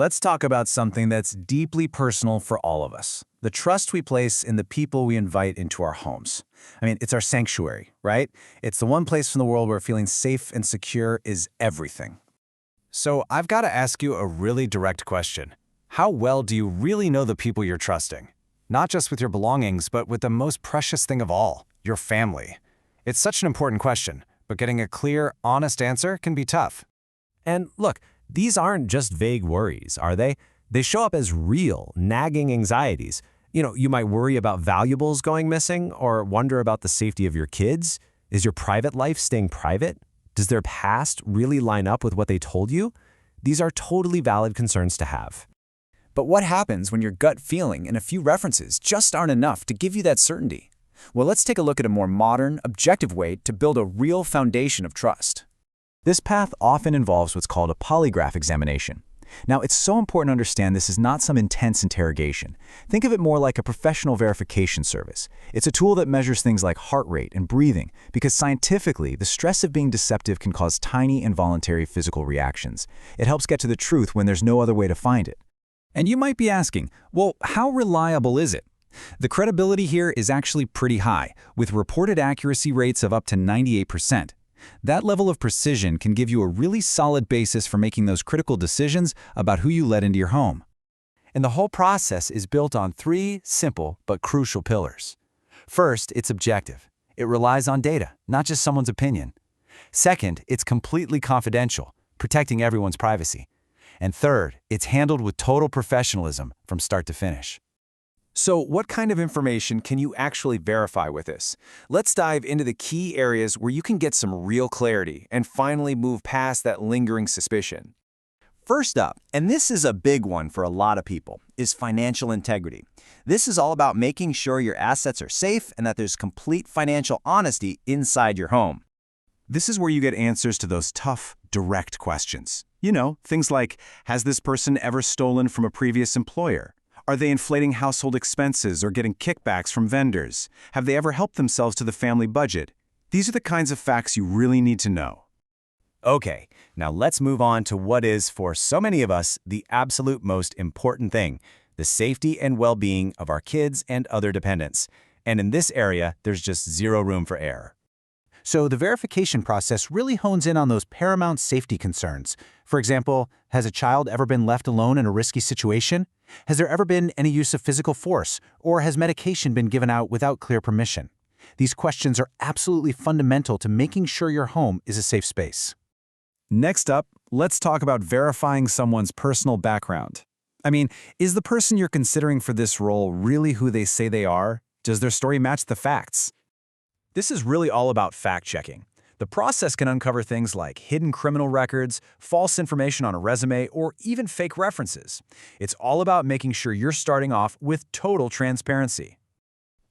Let's talk about something that's deeply personal for all of us. The trust we place in the people we invite into our homes. It's our sanctuary, right? It's the one place in the world where feeling safe and secure is everything. So I've got to ask you a really direct question. How well do you really know the people you're trusting? Not just with your belongings, but with the most precious thing of all, your family. It's such an important question, but getting a clear, honest answer can be tough. And look, these aren't just vague worries, are they? They show up as real, nagging anxieties. You might worry about valuables going missing or wonder about the safety of your kids. Is your private life staying private? Does their past really line up with what they told you? These are totally valid concerns to have. But what happens when your gut feeling and a few references just aren't enough to give you that certainty? Well, let's take a look at a more modern, objective way to build a real foundation of trust. This path often involves what's called a polygraph examination. Now, it's so important to understand this is not some intense interrogation. Think of it more like a professional verification service. It's a tool that measures things like heart rate and breathing, because scientifically, the stress of being deceptive can cause tiny involuntary physical reactions. It helps get to the truth when there's no other way to find it. And you might be asking, well, how reliable is it? The credibility here is actually pretty high, with reported accuracy rates of up to 98%. That level of precision can give you a really solid basis for making those critical decisions about who you let into your home. And the whole process is built on three simple but crucial pillars. First, it's objective. It relies on data, not just someone's opinion. Second, it's completely confidential, protecting everyone's privacy. And third, it's handled with total professionalism from start to finish. So what kind of information can you actually verify with this? Let's dive into the key areas where you can get some real clarity and finally move past that lingering suspicion. First up, and this is a big one for a lot of people, is financial integrity. This is all about making sure your assets are safe and that there's complete financial honesty inside your home. This is where you get answers to those tough, direct questions. Things like, has this person ever stolen from a previous employer? Are they inflating household expenses or getting kickbacks from vendors? Have they ever helped themselves to the family budget? These are the kinds of facts you really need to know. Okay, now let's move on to what is, for so many of us, the absolute most important thing, the safety and well-being of our kids and other dependents. And in this area, there's just zero room for error. So the verification process really hones in on those paramount safety concerns. For example, has a child ever been left alone in a risky situation? Has there ever been any use of physical force, or has medication been given out without clear permission? These questions are absolutely fundamental to making sure your home is a safe space. Next up, let's talk about verifying someone's personal background. Is the person you're considering for this role really who they say they are? Does their story match the facts? This is really all about fact-checking. The process can uncover things like hidden criminal records, false information on a resume, or even fake references. It's all about making sure you're starting off with total transparency.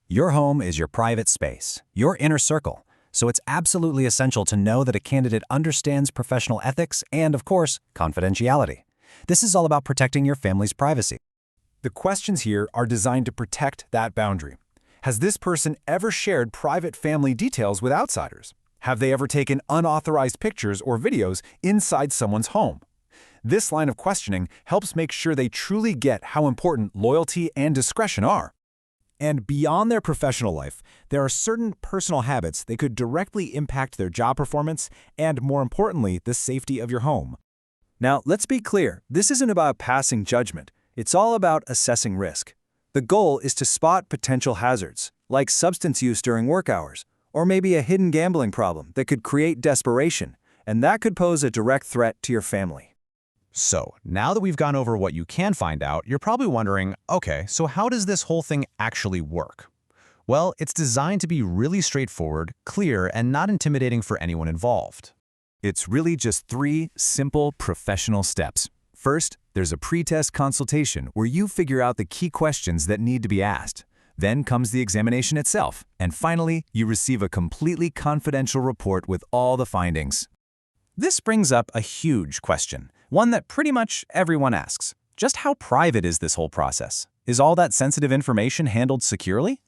Your home is your private space, your inner circle, so it's absolutely essential to know that a candidate understands professional ethics and, of course, confidentiality. This is all about protecting your family's privacy. The questions here are designed to protect that boundary. Has this person ever shared private family details with outsiders? Have they ever taken unauthorized pictures or videos inside someone's home? This line of questioning helps make sure they truly get how important loyalty and discretion are. And beyond their professional life, there are certain personal habits that could directly impact their job performance and, more importantly, the safety of your home. Now, let's be clear, this isn't about passing judgment. It's all about assessing risk. The goal is to spot potential hazards, like substance use during work hours, or maybe a hidden gambling problem that could create desperation, and that could pose a direct threat to your family. So, now that we've gone over what you can find out, you're probably wondering, okay, so how does this whole thing actually work? Well, it's designed to be really straightforward, clear, and not intimidating for anyone involved. It's really just three simple professional steps. First, there's a pre-test consultation where you figure out the key questions that need to be asked. Then comes the examination itself. And finally, you receive a completely confidential report with all the findings. This brings up a huge question, one that pretty much everyone asks. Just how private is this whole process? Is all that sensitive information handled securely?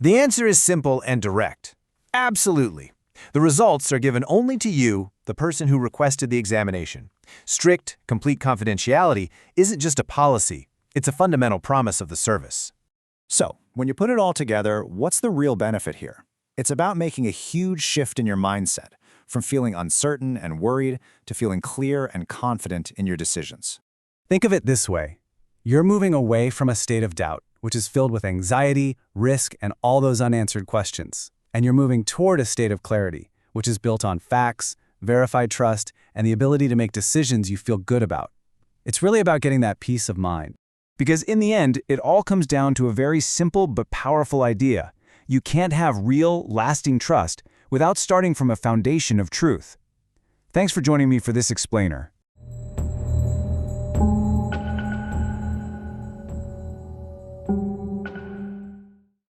The answer is simple and direct. Absolutely. The results are given only to you, the person who requested the examination. Strict, complete confidentiality isn't just a policy, it's a fundamental promise of the service. So, when you put it all together, what's the real benefit here? It's about making a huge shift in your mindset, from feeling uncertain and worried to feeling clear and confident in your decisions. Think of it this way. You're moving away from a state of doubt, which is filled with anxiety, risk, and all those unanswered questions. And you're moving toward a state of clarity, which is built on facts, verified trust, and the ability to make decisions you feel good about. It's really about getting that peace of mind. Because in the end, it all comes down to a very simple but powerful idea. You can't have real, lasting trust without starting from a foundation of truth. Thanks for joining me for this explainer.